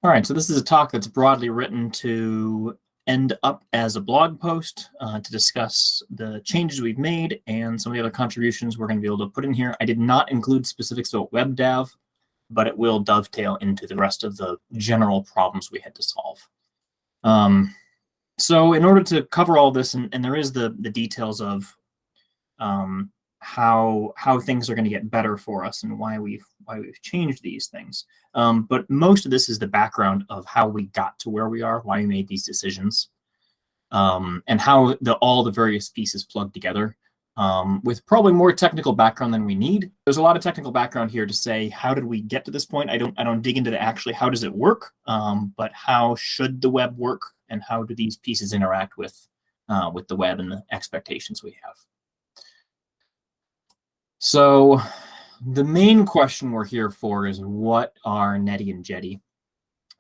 All right, so this is a talk that's broadly written to end up as a blog post to discuss the changes we've made and some of the other contributions we're going to be able to put in here. I did not include specifics about WebDAV, but it will dovetail into the rest of the general problems we had to solve. So in order to cover all this, and there is the details of how things are going to get better for us and why we've changed these things. But most of this is the background of how we got to where we are, why we made these decisions, and how all the various pieces plug together. With probably more technical background than we need. There's a lot of technical background here to say, how did we get to this point? I don't dig into the actually how does it work, but how should the web work, and how do these pieces interact with the web and the expectations we have. So the main question we're here for is, what are Nettie and Jetty?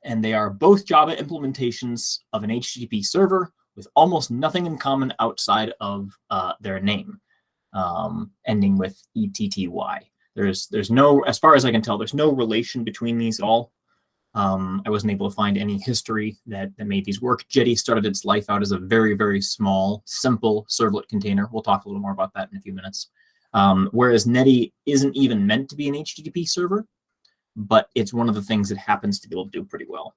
And they are both Java implementations of an HTTP server with almost nothing in common outside of their name, ending with etty. There's no, as far as I can tell, there's no relation between these at all. I wasn't able to find any history that made these work. Jetty started its life out as a very, very small, simple servlet container. We'll talk a little more about that in a few minutes. Whereas Nettie isn't even meant to be an HTTP server, but it's one of the things that happens to be able to do pretty well.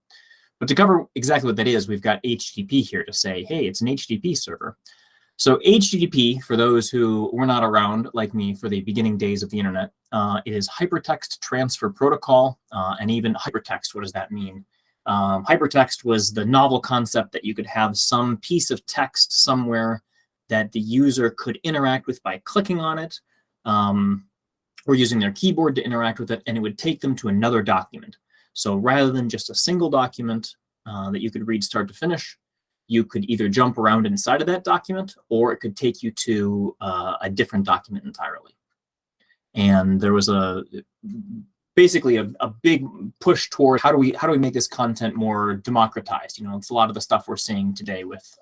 But to cover exactly what that is, we've got HTTP here to say, hey, it's an HTTP server. So HTTP, for those who were not around like me for the beginning days of the internet, it is Hypertext Transfer Protocol, and even hypertext. What does that mean? Hypertext was the novel concept that you could have some piece of text somewhere that the user could interact with by clicking on it, or using their keyboard to interact with it, and it would take them to another document. So rather than just a single document that you could read start to finish, you could either jump around inside of that document, or it could take you to a different document entirely. And there was basically a big push toward how do we make this content more democratized. You know, it's a lot of the stuff we're seeing today with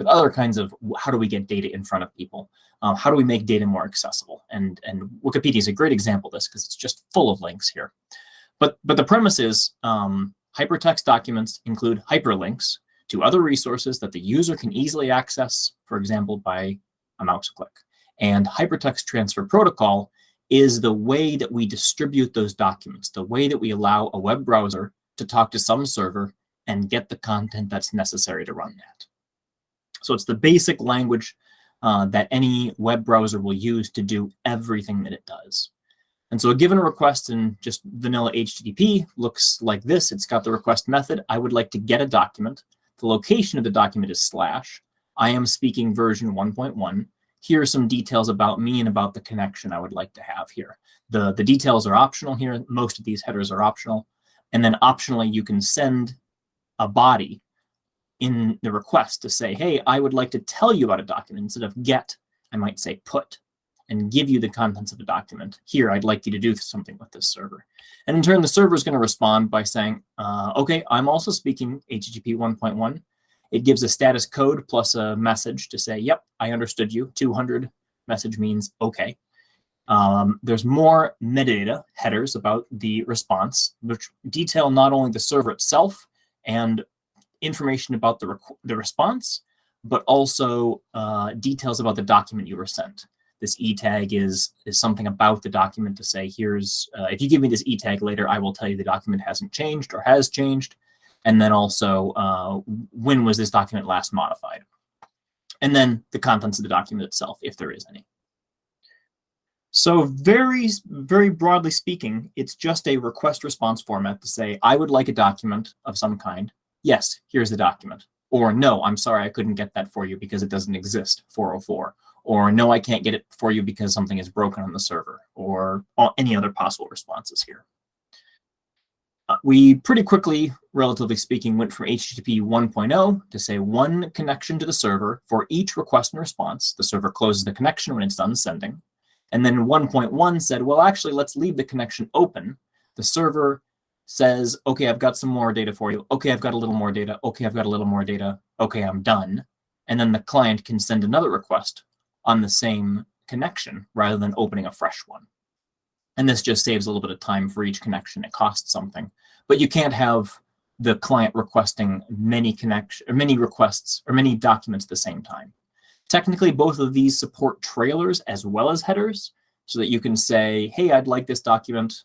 other kinds of how do we get data in front of people. How do we make data more accessible? And Wikipedia is a great example of this because it's just full of links here. But the premise is hypertext documents include hyperlinks to other resources that the user can easily access, for example, by a mouse click. And Hypertext Transfer Protocol is the way that we distribute those documents, the way that we allow a web browser to talk to some server and get the content that's necessary to run that. So it's the basic language that any web browser will use to do everything that it does. And so a given request in just vanilla HTTP looks like this. It's got the request method. I would like to get a document. The location of the document is / I am speaking version 1.1. Here are some details about me and about the connection I would like to have here. The details are optional here. Most of these headers are optional. And then optionally, you can send a body in the request to say, hey, I would like to tell you about a document. Instead of get, I might say put, and give you the contents of a document. Here, I'd like you to do something with this server. And in turn, the server is going to respond by saying, OK, I'm also speaking HTTP 1.1. It gives a status code plus a message to say, yep, I understood you. 200 message means OK. There's more metadata headers about the response, which detail not only the server itself and information about the response, but also details about the document you were sent. This e tag is something about the document to say, here's, if you give me this e tag later, I will tell you the document hasn't changed or has changed. And then also, when was this document last modified? And then the contents of the document itself, if there is any. So very, very broadly speaking, it's just a request response format to say, I would like a document of some kind. Yes, here's the document. Or no, I'm sorry, I couldn't get that for you because it doesn't exist, 404. Or no, I can't get it for you because something is broken on the server, or any other possible responses here. We pretty quickly, relatively speaking, went from HTTP 1.0 to say one connection to the server for each request and response. The server closes the connection when it's done sending. And then 1.1 said, well, actually, let's leave the connection open. The server says, OK, I've got some more data for you. OK, I've got a little more data. OK, I've got a little more data. OK, I'm done. And then the client can send another request on the same connection rather than opening a fresh one. And this just saves a little bit of time for each connection. It costs something. But you can't have the client requesting many requests or many documents at the same time. Technically, both of these support trailers as well as headers, so that you can say, hey, I'd like this document.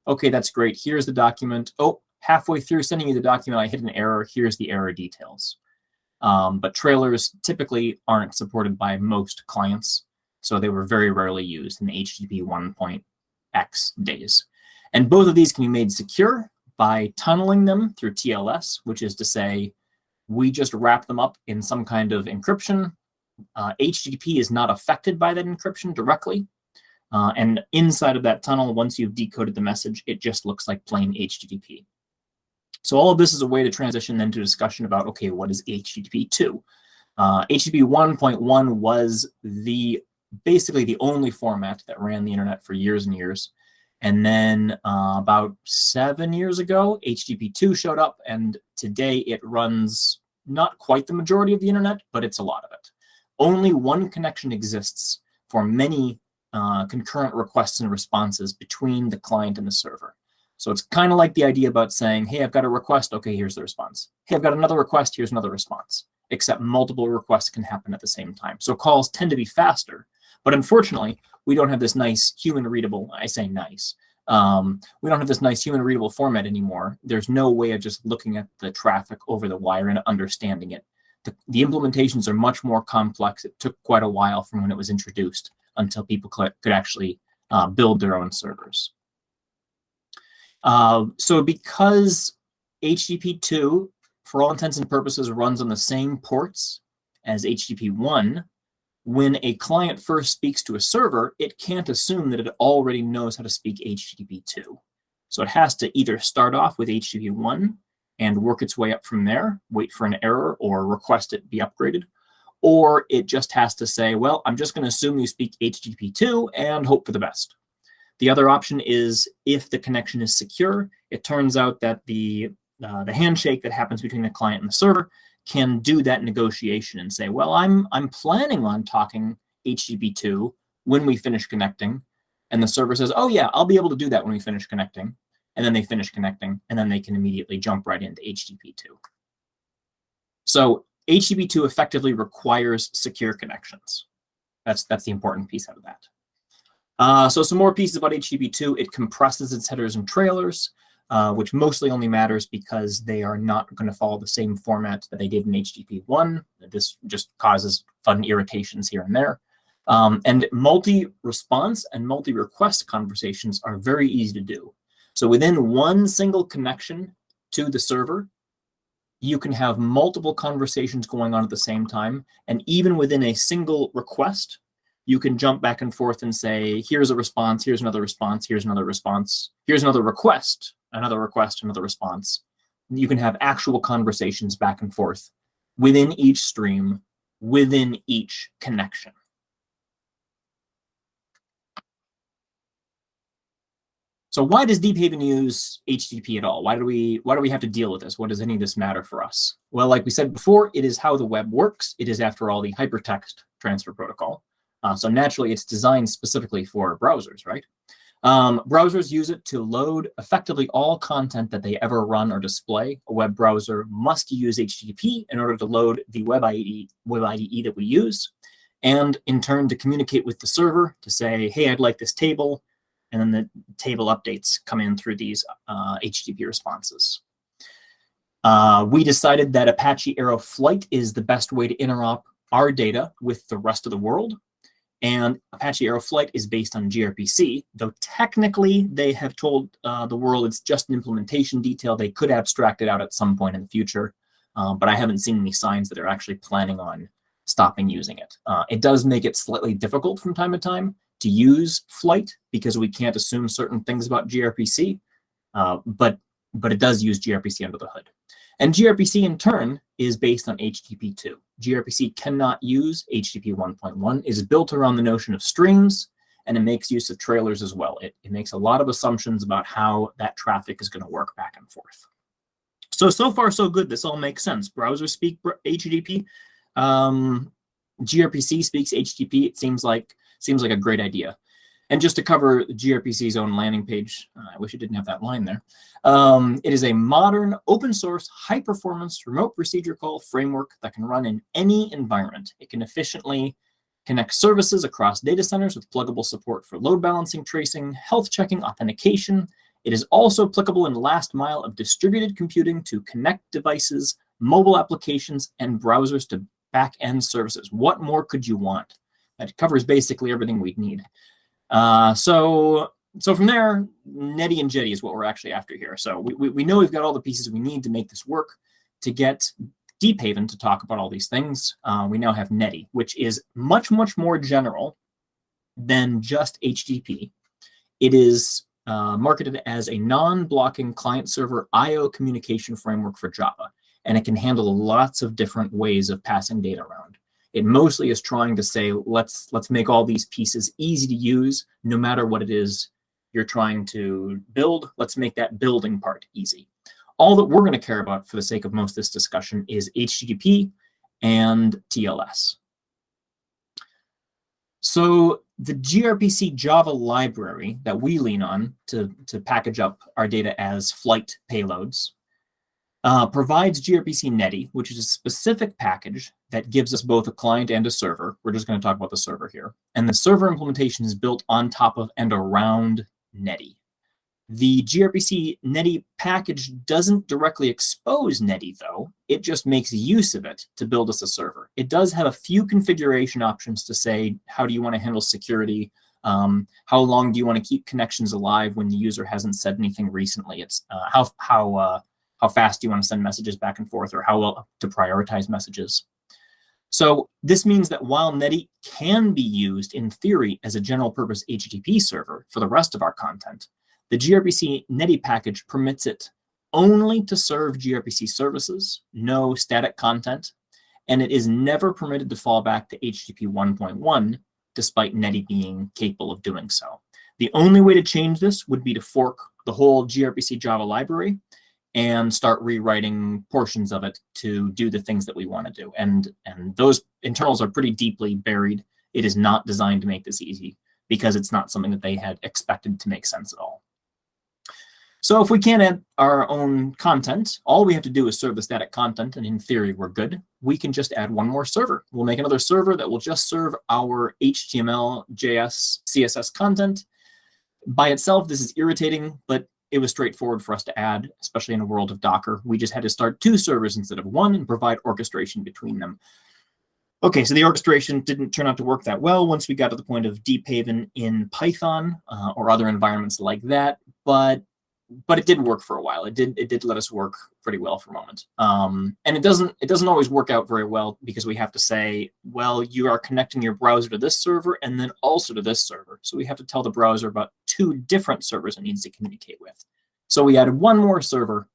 Okay, that's great. Here's the document. Oh, halfway through sending you the document, I hit an error. Here's the error details. But trailers typically aren't supported by most clients, so they were very rarely used in the HTTP 1.x days. And both of these can be made secure by tunneling them through TLS, which is to say, we just wrap them up in some kind of encryption. HTTP is not affected by that encryption directly. And inside of that tunnel, once you've decoded the message, it just looks like plain HTTP. So all of this is a way to transition then to a discussion about, okay, what is HTTP 2? HTTP 1.1 was basically the only format that ran the internet for years and years. And then about 7 years ago, HTTP 2 showed up, and today it runs not quite the majority of the internet, but it's a lot of it. Only one connection exists for many concurrent requests and responses between the client and the server. So it's kind of like the idea about saying, hey, I've got a request. Okay, here's the response. Hey, I've got another request. Here's another response. Except multiple requests can happen at the same time. So calls tend to be faster. But unfortunately, we don't have this nice human-readable, I say nice, we don't have this nice human-readable format anymore. There's no way of just looking at the traffic over the wire and understanding it. The implementations are much more complex. It took quite a while from when it was introduced until people could actually build their own servers. So because HTTP 2, for all intents and purposes, runs on the same ports as HTTP 1, when a client first speaks to a server, it can't assume that it already knows how to speak HTTP 2. So it has to either start off with HTTP 1 and work its way up from there, wait for an error or request it be upgraded, or it just has to say, well, I'm just going to assume you speak HTTP 2 and hope for the best. The other option is if the connection is secure, it turns out that the handshake that happens between the client and the server can do that negotiation and say, well, I'm planning on talking HTTP 2 when we finish connecting. And the server says, oh yeah, I'll be able to do that when we finish connecting. And then they finish connecting, and then they can immediately jump right into HTTP 2. So HTTP 2 effectively requires secure connections. That's the important piece out of that. So some more pieces about HTTP 2. It compresses its headers and trailers, which mostly only matters because they are not going to follow the same format that they did in HTTP 1. This just causes fun irritations here and there. And multi-response and multi-request conversations are very easy to do. So within one single connection to the server, you can have multiple conversations going on at the same time. And even within a single request, you can jump back and forth and say, here's a response, here's another response, here's another response, here's another request, another request, another response. You can have actual conversations back and forth within each stream, within each connection. So why does Deephaven use HTTP at all? Why do we have to deal with this? What does any of this matter for us? Well, like we said before, it is how the web works. It is, after all, the hypertext transfer protocol. So naturally, it's designed specifically for browsers, right? Browsers use it to load effectively all content that they ever run or display. A web browser must use HTTP in order to load the web IDE that we use, and in turn to communicate with the server to say, hey, I'd like this table. And then the table updates come in through these HTTP responses. We decided that Apache Aeroflight is the best way to interop our data with the rest of the world. And Apache Aeroflight is based on Grpc, though technically they have told the world it's just an implementation detail. They could abstract it out at some point in the future, but I haven't seen any signs that they're actually planning on stopping using it. It does make it slightly difficult from time to time to use Flight because we can't assume certain things about Grpc, but it does use Grpc under the hood. And Grpc in turn is based on HTTP 2. Grpc cannot use HTTP 1.1. It is built around the notion of streams, and it makes use of trailers as well. It makes a lot of assumptions about how that traffic is going to work back and forth. So far so good. This all makes sense. Browsers speak HTTP. Grpc speaks HTTP. It seems like a great idea. And just to cover gRPC's own landing page, I wish it didn't have that line there. It is a modern, open source, high performance remote procedure call framework that can run in any environment. It can efficiently connect services across data centers with pluggable support for load balancing, tracing, health checking, authentication. It is also applicable in last mile of distributed computing to connect devices, mobile applications, and browsers to back-end services. What more could you want? That covers basically everything we'd need. So from there, Nettie and Jetty is what we're actually after here. So we know we've got all the pieces we need to make this work. To get Deephaven to talk about all these things, we now have Nettie, which is much, much more general than just HTTP. It is marketed as a non-blocking client-server I/O communication framework for Java, and it can handle lots of different ways of passing data around. It mostly is trying to say, let's make all these pieces easy to use, no matter what it is you're trying to build. Let's make that building part easy. All that we're going to care about for the sake of most of this discussion is HTTP and TLS. So the gRPC Java library that we lean on to package up our data as flight payloads provides gRPC Nettie, which is a specific package that gives us both a client and a server. We're just going to talk about the server here. And the server implementation is built on top of and around Nettie. The gRPC Nettie package doesn't directly expose Nettie, though. It just makes use of it to build us a server. It does have a few configuration options to say, how do you want to handle security? How long do you want to keep connections alive when the user hasn't said anything recently? It's how fast do you want to send messages back and forth, or how well to prioritize messages. So this means that while Nettie can be used in theory as a general purpose HTTP server for the rest of our content, the gRPC Nettie package permits it only to serve gRPC services, no static content, and it is never permitted to fall back to HTTP 1.1, despite Nettie being capable of doing so. The only way to change this would be to fork the whole gRPC Java library and start rewriting portions of it to do the things that we want to do. And those internals are pretty deeply buried. It is not designed to make this easy because it's not something that they had expected to make sense at all. So if we can't add our own content, all we have to do is serve the static content, and in theory, we're good. We can just add one more server. We'll make another server that will just serve our HTML, JS, CSS content. By itself, this is irritating, but it was straightforward for us to add, especially in a world of Docker. We just had to start 2 servers instead of 1 and provide orchestration between them. Okay, so the orchestration didn't turn out to work that well once we got to the point of Deephaven in Python or other environments like that, but it did work for a while. It did let us work pretty well for a moment. And it doesn't always work out very well because we have to say, well, you are connecting your browser to this server and then also to this server. So we have to tell the browser about 2 different servers it needs to communicate with. So we added one more server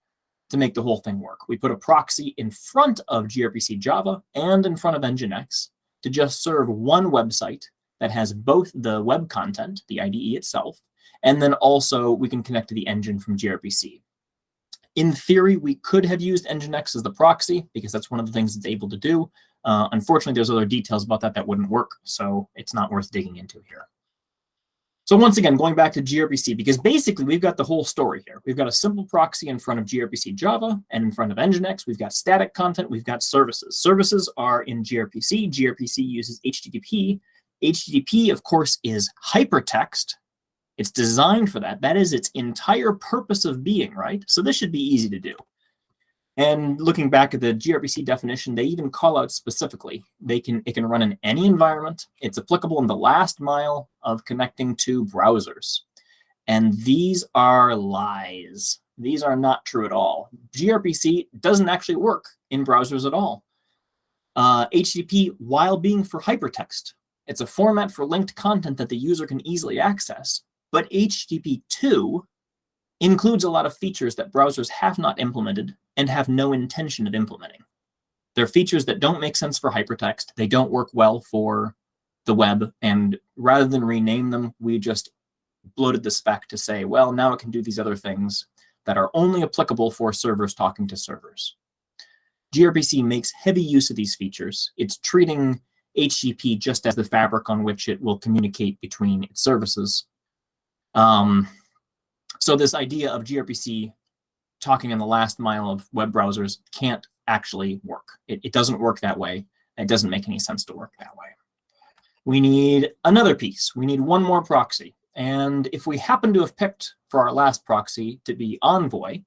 to make the whole thing work. We put a proxy in front of gRPC Java and in front of Nginx to just serve one website that has both the web content, the IDE itself, and then also we can connect to the engine from gRPC. In theory, we could have used Nginx as the proxy because that's one of the things it's able to do. Unfortunately, there's other details about that wouldn't work, so it's not worth digging into here. So once again, going back to gRPC, because basically we've got the whole story here. We've got a simple proxy in front of gRPC Java and in front of Nginx. We've got static content. We've got services. Services are in gRPC. gRPC uses HTTP. HTTP, of course, is hypertext. It's designed for that. That is its entire purpose of being, right? So this should be easy to do. And looking back at the gRPC definition, they even call out specifically. It can run in any environment. It's applicable in the last mile of connecting to browsers. And these are lies. These are not true at all. gRPC doesn't actually work in browsers at all. HTTP, while being for hypertext, it's a format for linked content that the user can easily access. But HTTP 2 includes a lot of features that browsers have not implemented and have no intention of implementing. They're features that don't make sense for hypertext. They don't work well for the web. And rather than rename them, we just bloated the spec to say, well, now it can do these other things that are only applicable for servers talking to servers. gRPC makes heavy use of these features. It's treating HTTP just as the fabric on which it will communicate between its services. So this idea of gRPC talking in the last mile of web browsers can't actually work. It doesn't work that way. It doesn't make any sense to work that way. We need another piece. We need one more proxy. And if we happen to have picked for our last proxy to be Envoy,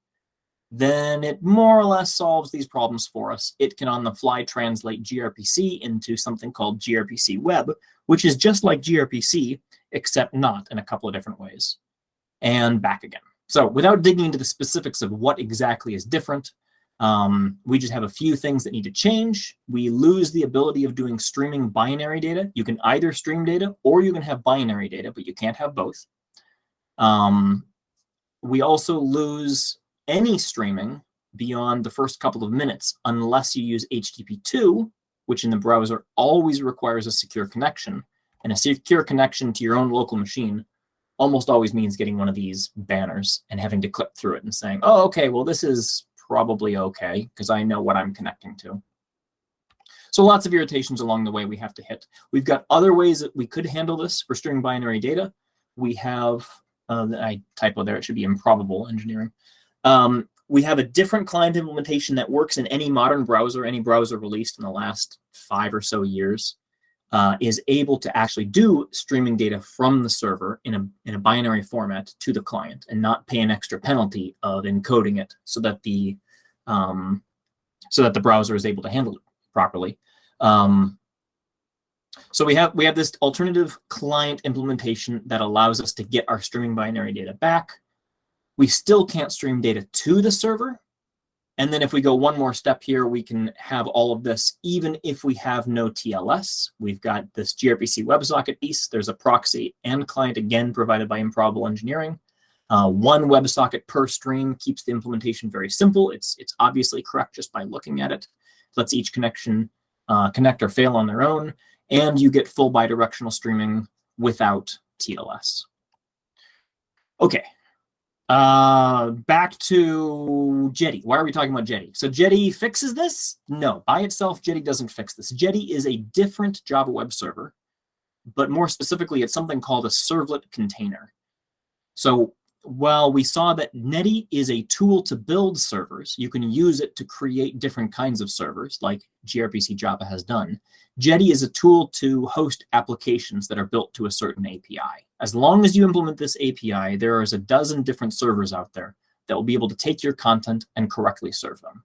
then it more or less solves these problems for us. It can on the fly translate gRPC into something called gRPC Web, which is just like gRPC, except not in a couple of different ways. And back again. So without digging into the specifics of what exactly is different, we just have a few things that need to change. We lose the ability of doing streaming binary data. You can either stream data or you can have binary data, but you can't have both. We also lose any streaming beyond the first couple of minutes unless you use HTTP2, which in the browser always requires a secure connection. And a secure connection to your own local machine almost always means getting one of these banners and having to click through it and saying, oh, okay, well, this is probably okay because I know what I'm connecting to. So lots of irritations along the way we have to hit. We've got other ways that we could handle this for streaming binary data. We have, I typo there, it should be improbable engineering. We have a different client implementation that works in any modern browser, any browser released in the last 5 or so years. Is able to actually do streaming data from the server in a binary format to the client and not pay an extra penalty of encoding it so that the browser is able to handle it properly. So we have this alternative client implementation that allows us to get our streaming binary data back. We still can't stream data to the server. And then if we go one more step here, we can have all of this even if we have no TLS. We've got this gRPC WebSocket piece. There's a proxy and client, again, provided by Improbable Engineering. One WebSocket per stream keeps the implementation very simple. It's obviously correct just by looking at it. Lets each connection connect or fail on their own. And you get full bidirectional streaming without TLS. Okay. Back to Jetty. Why are we talking about Jetty? So Jetty fixes this? No, by itself, Jetty doesn't fix this. Jetty is a different Java web server, but more specifically, it's something called a servlet container. So while we saw that Nettie is a tool to build servers, you can use it to create different kinds of servers, like gRPC Java has done. Jetty is a tool to host applications that are built to a certain API. As long as you implement this API, there is a dozen different servers out there that will be able to take your content and correctly serve them.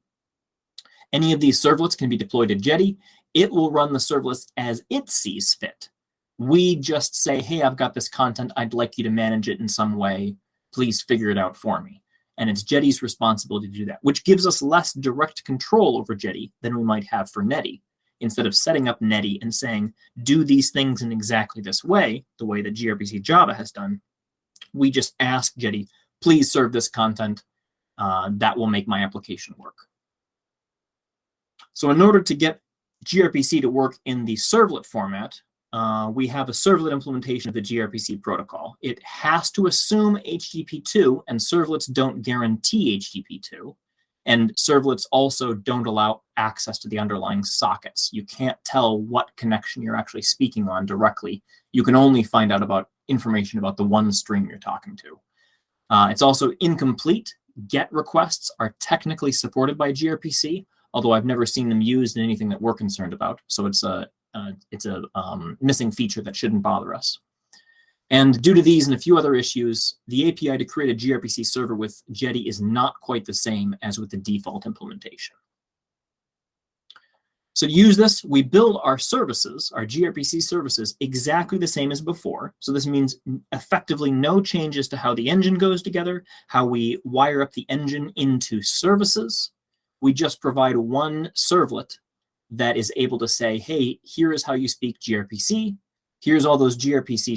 Any of these servlets can be deployed to Jetty. It will run the servlets as it sees fit. We just say, hey, I've got this content. I'd like you to manage it in some way. Please figure it out for me. And it's Jetty's responsibility to do that, which gives us less direct control over Jetty than we might have for Nettie. Instead of setting up Nettie and saying, do these things in exactly this way, the way that gRPC Java has done, we just ask Jetty, please serve this content. That will make my application work. So in order to get gRPC to work in the servlet format, we have a servlet implementation of the gRPC protocol. It has to assume HTTP2, and servlets don't guarantee HTTP2. And servlets also don't allow access to the underlying sockets. You can't tell what connection you're actually speaking on directly. You can only find out about information about the one stream you're talking to. It's also incomplete. GET requests are technically supported by gRPC, although I've never seen them used in anything that we're concerned about. So it's a missing feature that shouldn't bother us. And due to these and a few other issues, the API to create a gRPC server with Jetty is not quite the same as with the default implementation. So to use this, we build our services, our gRPC services, exactly the same as before. So this means effectively no changes to how the engine goes together, how we wire up the engine into services. We just provide one servlet that is able to say, hey, here is how you speak gRPC. Here's all those gRPC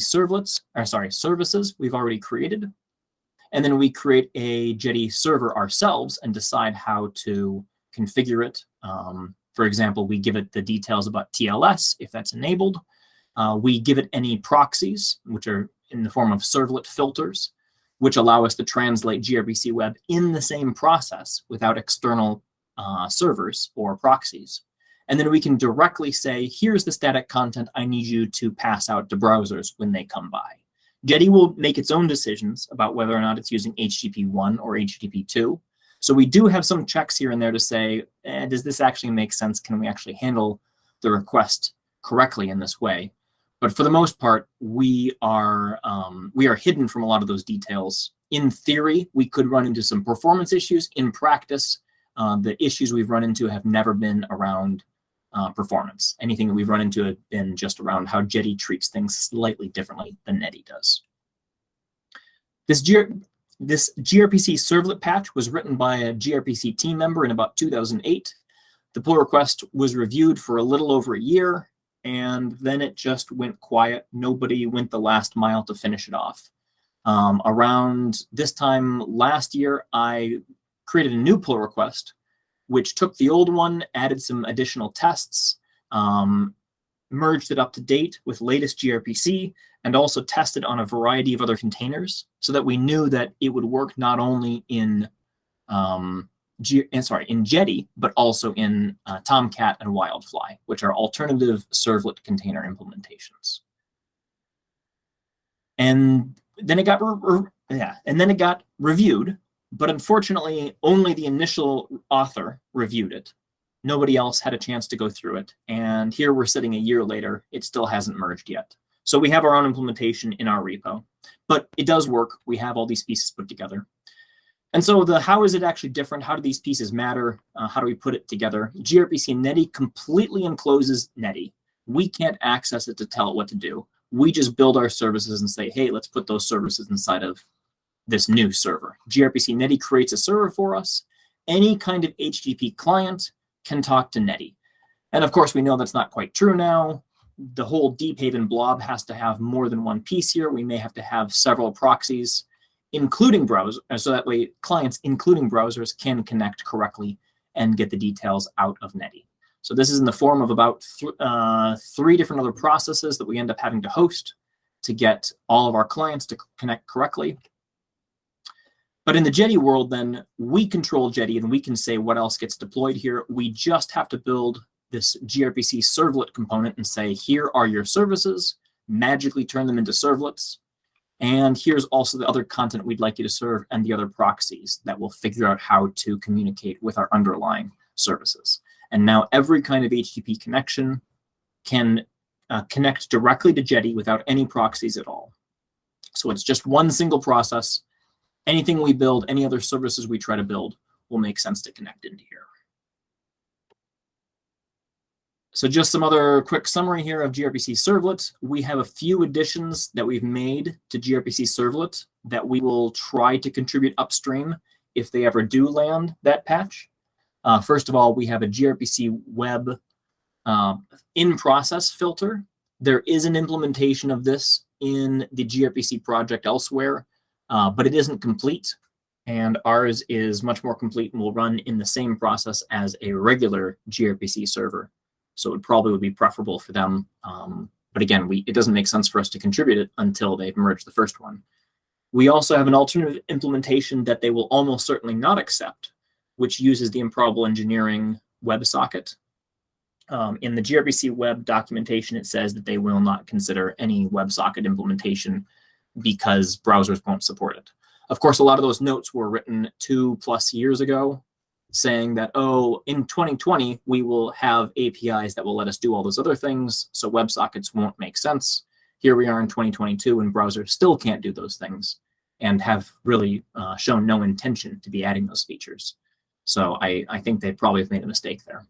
services we've already created. And then we create a Jetty server ourselves and decide how to configure it. For example, we give it the details about TLS, if that's enabled. We give it any proxies, which are in the form of servlet filters, which allow us to translate gRPC web in the same process without external servers or proxies. And then we can directly say, here's the static content I need you to pass out to browsers when they come by. Jetty will make its own decisions about whether or not it's using HTTP 1 or HTTP 2. So we do have some checks here and there to say, does this actually make sense? Can we actually handle the request correctly in this way? But for the most part, we are hidden from a lot of those details. In theory, we could run into some performance issues. In practice, the issues we've run into have never been around performance. Anything that we've run into have been just around how Jetty treats things slightly differently than Nettie does. This gRPC servlet patch was written by a gRPC team member in about 2008. The pull request was reviewed for a little over a year, and then it just went quiet. Nobody went the last mile to finish it off. Around this time last year, I created a new pull request, which took the old one, added some additional tests, merged it up to date with latest gRPC, and also tested on a variety of other containers so that we knew that it would work not only in Jetty, but also in Tomcat and Wildfly, which are alternative servlet container implementations. And then it got reviewed, but unfortunately, only the initial author reviewed it. Nobody else had a chance to go through it. And here we're sitting a year later, it still hasn't merged yet. So we have our own implementation in our repo, but it does work. We have all these pieces put together. And so how is it actually different? How do these pieces matter? How do we put it together? gRPC Nettie completely encloses Nettie. We can't access it to tell it what to do. We just build our services and say, hey, let's put those services inside of this new server. gRPC Nettie creates a server for us. Any kind of HTTP client can talk to Nettie. And of course, we know that's not quite true now. The whole Deephaven blob has to have more than one piece here. We may have to have several proxies, including browsers, so that way clients, including browsers, can connect correctly and get the details out of Nettie. So this is in the form of about three different other processes that we end up having to host to get all of our clients to connect correctly. But in the Jetty world, then, we control Jetty and we can say what else gets deployed here. We just have to build this gRPC servlet component and say, here are your services, magically turn them into servlets. And here's also the other content we'd like you to serve and the other proxies that will figure out how to communicate with our underlying services. And now every kind of HTTP connection can connect directly to Jetty without any proxies at all. So it's just one single process. Anything we build, any other services we try to build will make sense to connect into here. So just some other quick summary here of gRPC Servlet. We have a few additions that we've made to gRPC Servlet that we will try to contribute upstream if they ever do land that patch. First of all, we have a gRPC web in-process filter. There is an implementation of this in the gRPC project elsewhere, but it isn't complete. And ours is much more complete and will run in the same process as a regular gRPC server. So it probably would be preferable for them. But again, it doesn't make sense for us to contribute it until they've merged the first one. We also have an alternative implementation that they will almost certainly not accept, which uses the improbable engineering WebSocket. In the gRPC web documentation, it says that they will not consider any WebSocket implementation because browsers won't support it. Of course, a lot of those notes were written 2+ years ago, saying that, oh, in 2020, we will have APIs that will let us do all those other things, so WebSockets won't make sense. Here we are in 2022, and browsers still can't do those things and have really shown no intention to be adding those features. So I think they probably have made a mistake there.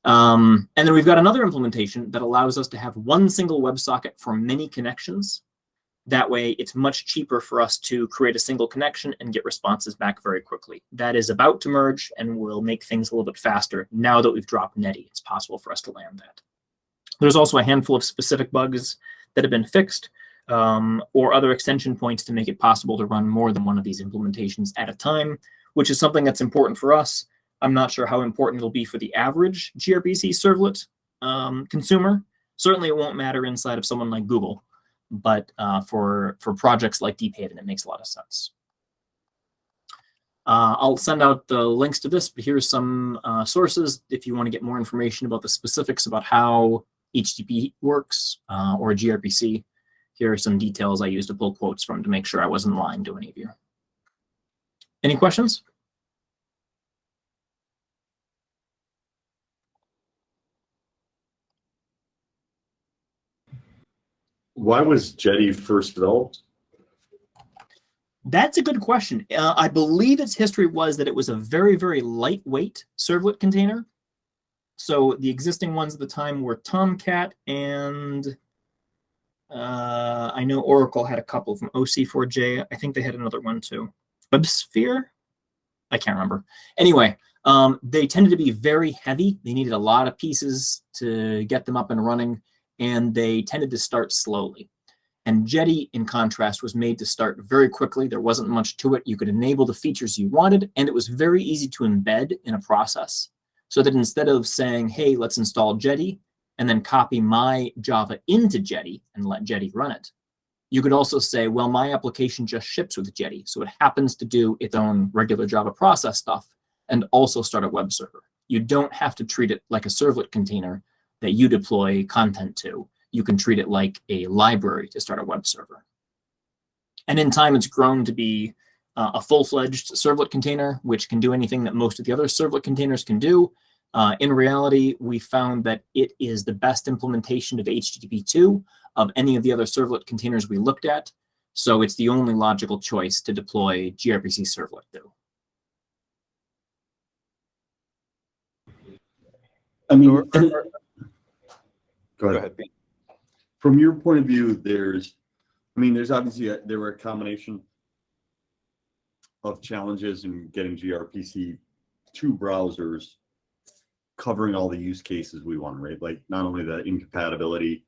And then we've got another implementation that allows us to have one single WebSocket for many connections. That way, it's much cheaper for us to create a single connection and get responses back very quickly. That is about to merge and will make things a little bit faster. Now that we've dropped Nettie, it's possible for us to land that. There's also a handful of specific bugs that have been fixed or other extension points to make it possible to run more than one of these implementations at a time, which is something that's important for us. I'm not sure how important it'll be for the average gRPC servlet consumer. Certainly, it won't matter inside of someone like Google. But for projects like Deephaven, it makes a lot of sense. I'll send out the links to this, but here's some sources if you want to get more information about the specifics about how HTTP works or gRPC. Here are some details I used to pull quotes from to make sure I wasn't lying to any of you. Any questions? Why was Jetty first developed? That's a good question. I believe its history was that it was a very, very lightweight servlet container. So the existing ones at the time were Tomcat, and I know Oracle had a couple from OC4J. I think they had another one too. WebSphere? I can't remember. Anyway, they tended to be very heavy. They needed a lot of pieces to get them up and running, and they tended to start slowly. And Jetty, in contrast, was made to start very quickly. There wasn't much to it. You could enable the features you wanted, and it was very easy to embed in a process. So that instead of saying, hey, let's install Jetty, and then copy my Java into Jetty and let Jetty run it, you could also say, well, my application just ships with Jetty, so it happens to do its own regular Java process stuff and also start a web server. You don't have to treat it like a servlet container that you deploy content to. You can treat it like a library to start a web server. And in time, it's grown to be a full-fledged servlet container, which can do anything that most of the other servlet containers can do. In reality, we found that it is the best implementation of HTTP2 of any of the other servlet containers we looked at. So it's the only logical choice to deploy gRPC servlet to. I mean, go ahead. From your point of view, there's obviously there were a combination of challenges in getting gRPC to browsers covering all the use cases we want, right? Like not only the incompatibility,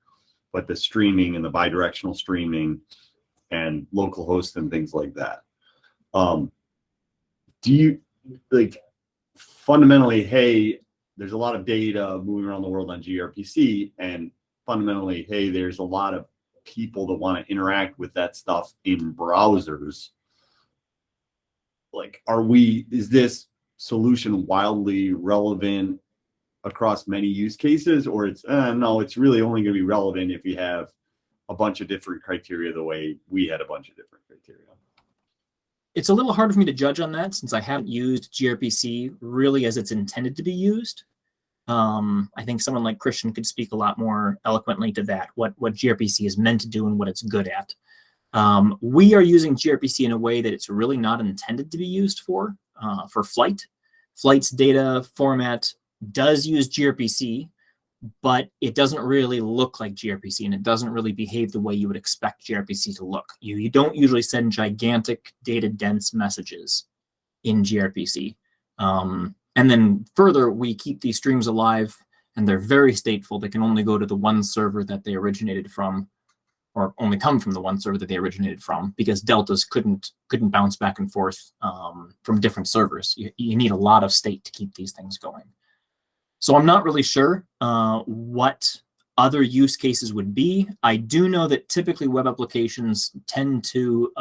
but the streaming and the bidirectional streaming and localhost and things like that. Do you fundamentally, hey, there's a lot of data moving around the world on gRPC, and fundamentally, hey, there's a lot of people that want to interact with that stuff in browsers. Like, is this solution wildly relevant across many use cases, or no, it's really only going to be relevant if you have a bunch of different criteria the way we had a bunch of different criteria? It's a little hard for me to judge on that since I haven't used gRPC really as it's intended to be used. I think someone like Christian could speak a lot more eloquently to that, what gRPC is meant to do and what it's good at. We are using gRPC in a way that it's really not intended to be used for Flight. Flight's data format does use gRPC, but it doesn't really look like gRPC, and it doesn't really behave the way you would expect gRPC to look. You don't usually send gigantic data-dense messages in gRPC. And then further, we keep these streams alive, and they're very stateful. They can only go to the one server that they originated from, or only come from the one server that they originated from, because deltas couldn't bounce back and forth from different servers. You need a lot of state to keep these things going. So I'm not really sure what other use cases would be. I do know that typically web applications tend to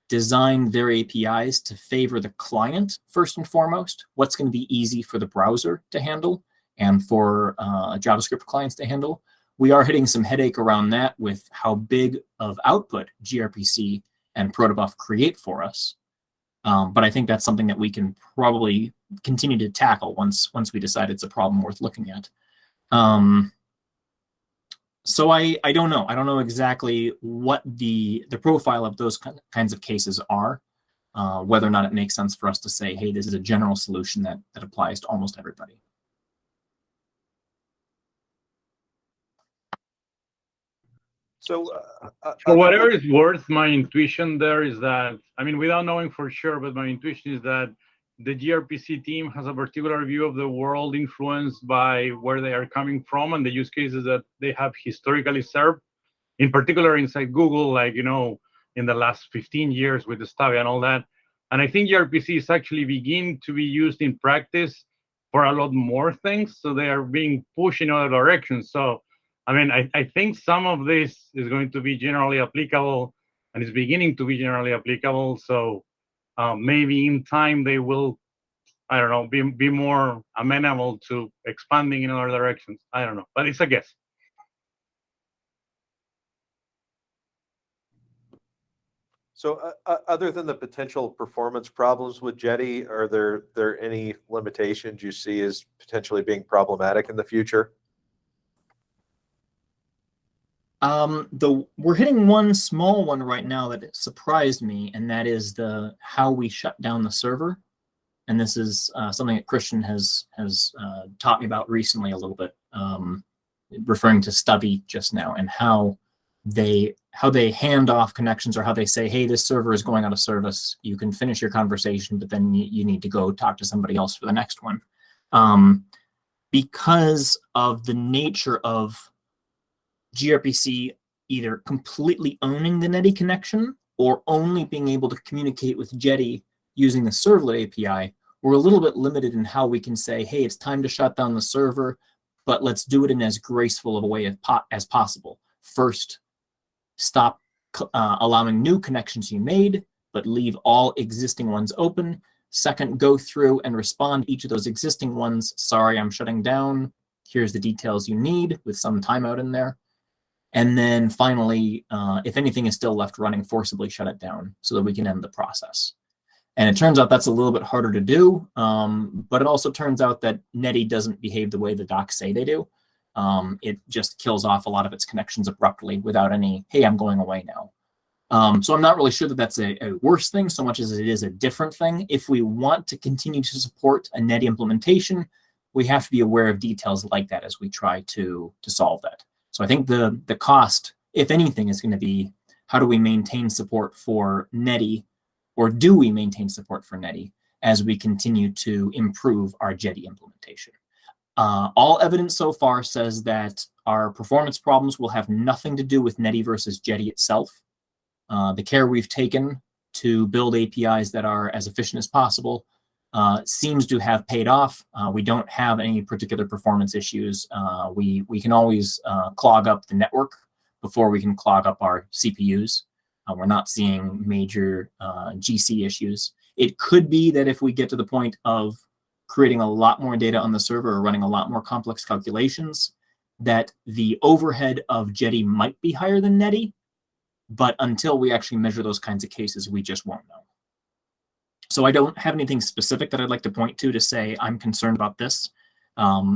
design their APIs to favor the client first and foremost, what's going to be easy for the browser to handle and for JavaScript clients to handle. We are hitting some headache around that with how big of output gRPC and protobuf create for us. But I think that's something that we can probably continue to tackle once we decide it's a problem worth looking at. So I don't know. I don't know exactly what the profile of those kinds of cases are, whether or not it makes sense for us to say, hey, this is a general solution that applies to almost everybody. So for whatever it's worth, my intuition there is that, I mean, without knowing for sure, but my intuition is that the gRPC team has a particular view of the world influenced by where they are coming from and the use cases that they have historically served, in particular inside Google, like, you know, in the last 15 years with the Stavia and all that. And I think gRPC is actually beginning to be used in practice for a lot more things. So they are being pushed in other directions. So I mean, I think some of this is going to be generally applicable and is beginning to be generally applicable. So maybe in time they will, I don't know, be more amenable to expanding in other directions. I don't know, but it's a guess. So other than the potential performance problems with Jetty, are there any limitations you see as potentially being problematic in the future? We're hitting one small one right now that surprised me, and that is how we shut down the server. And this is something that Christian has taught me about recently a little bit, referring to Stubby just now, and how they hand off connections, or how they say, hey, this server is going out of service. You can finish your conversation, but then you need to go talk to somebody else for the next one. Because of the nature of Grpc either completely owning the Nettie connection or only being able to communicate with Jetty using the servlet API, we're a little bit limited in how we can say, hey, it's time to shut down the server, but let's do it in as graceful of a way as possible. First, stop allowing new connections to be made, but leave all existing ones open. Second, go through and respond to each of those existing ones. Sorry, I'm shutting down. Here's the details you need, with some timeout in there. And then finally, if anything is still left running, forcibly shut it down so that we can end the process. And it turns out that's a little bit harder to do, but it also turns out that Nettie doesn't behave the way the docs say they do. It just kills off a lot of its connections abruptly without any, hey, I'm going away now. So I'm not really sure that that's a worse thing so much as it is a different thing. If we want to continue to support a Nettie implementation, we have to be aware of details like that as we try to solve that. So I think the cost, if anything, is going to be, how do we maintain support for Nettie, or do we maintain support for Nettie as we continue to improve our Jetty implementation? All evidence so far says that our performance problems will have nothing to do with Nettie versus Jetty itself. The care we've taken to build APIs that are as efficient as possible seems to have paid off. We don't have any particular performance issues. We can always clog up the network before we can clog up our CPUs. We're not seeing major GC issues. It could be that if we get to the point of creating a lot more data on the server or running a lot more complex calculations, that the overhead of Jetty might be higher than Nettie. But until we actually measure those kinds of cases, we just won't know. So I don't have anything specific that I'd like to point to say I'm concerned about this.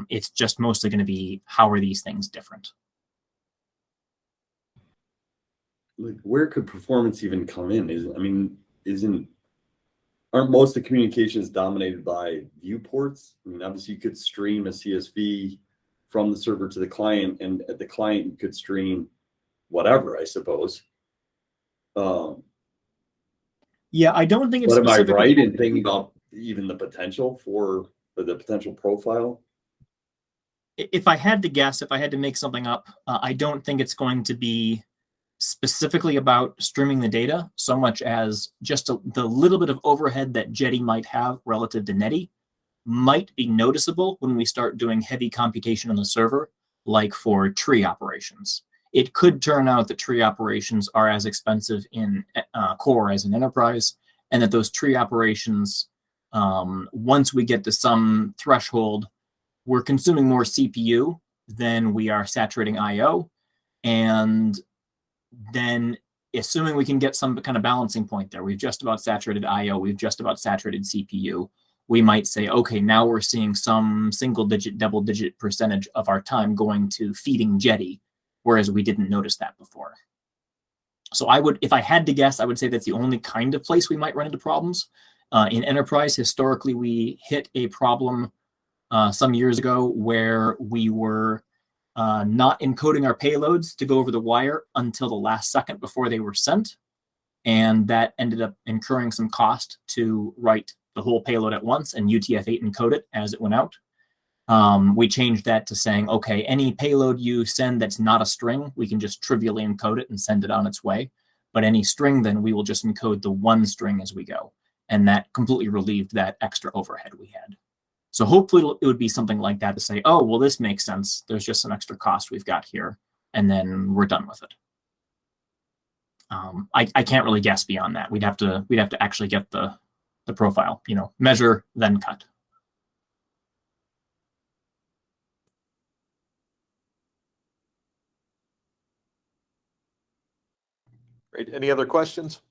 It's just mostly going to be, how are these things different? Like, where could performance even come in? Aren't most of the communications dominated by viewports? I mean, obviously you could stream a CSV from the server to the client, and at the client you could stream whatever, I suppose. Yeah, I don't think it's But am I specific. right in thinking about even the potential for the potential profile? If I had to guess, if I had to make something up, I don't think it's going to be specifically about streaming the data so much as just the little bit of overhead that Jetty might have relative to Nettie might be noticeable when we start doing heavy computation on the server, like for tree operations. It could turn out that tree operations are as expensive in core as in enterprise, and that those tree operations, once we get to some threshold, we're consuming more CPU than we are saturating I/O, and then assuming we can get some kind of balancing point there, we've just about saturated I/O, we've just about saturated CPU, we might say, okay, now we're seeing some single-digit, double-digit percentage of our time going to feeding Jetty, whereas we didn't notice that before. So I would, if I had to guess, I would say that's the only kind of place we might run into problems. In enterprise, historically, we hit a problem some years ago where we were not encoding our payloads to go over the wire until the last second before they were sent. And that ended up incurring some cost to write the whole payload at once and UTF-8 encode it as it went out. We changed that to saying, okay, any payload you send that's not a string, we can just trivially encode it and send it on its way. But any string, then we will just encode the one string as we go. And that completely relieved that extra overhead we had. So hopefully it would be something like that to say, oh, well, this makes sense. There's just some extra cost we've got here, and then we're done with it. I can't really guess beyond that. We'd have to actually get the the profile, measure, then cut. Great. Any other questions?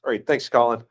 All right. Thanks, Colin.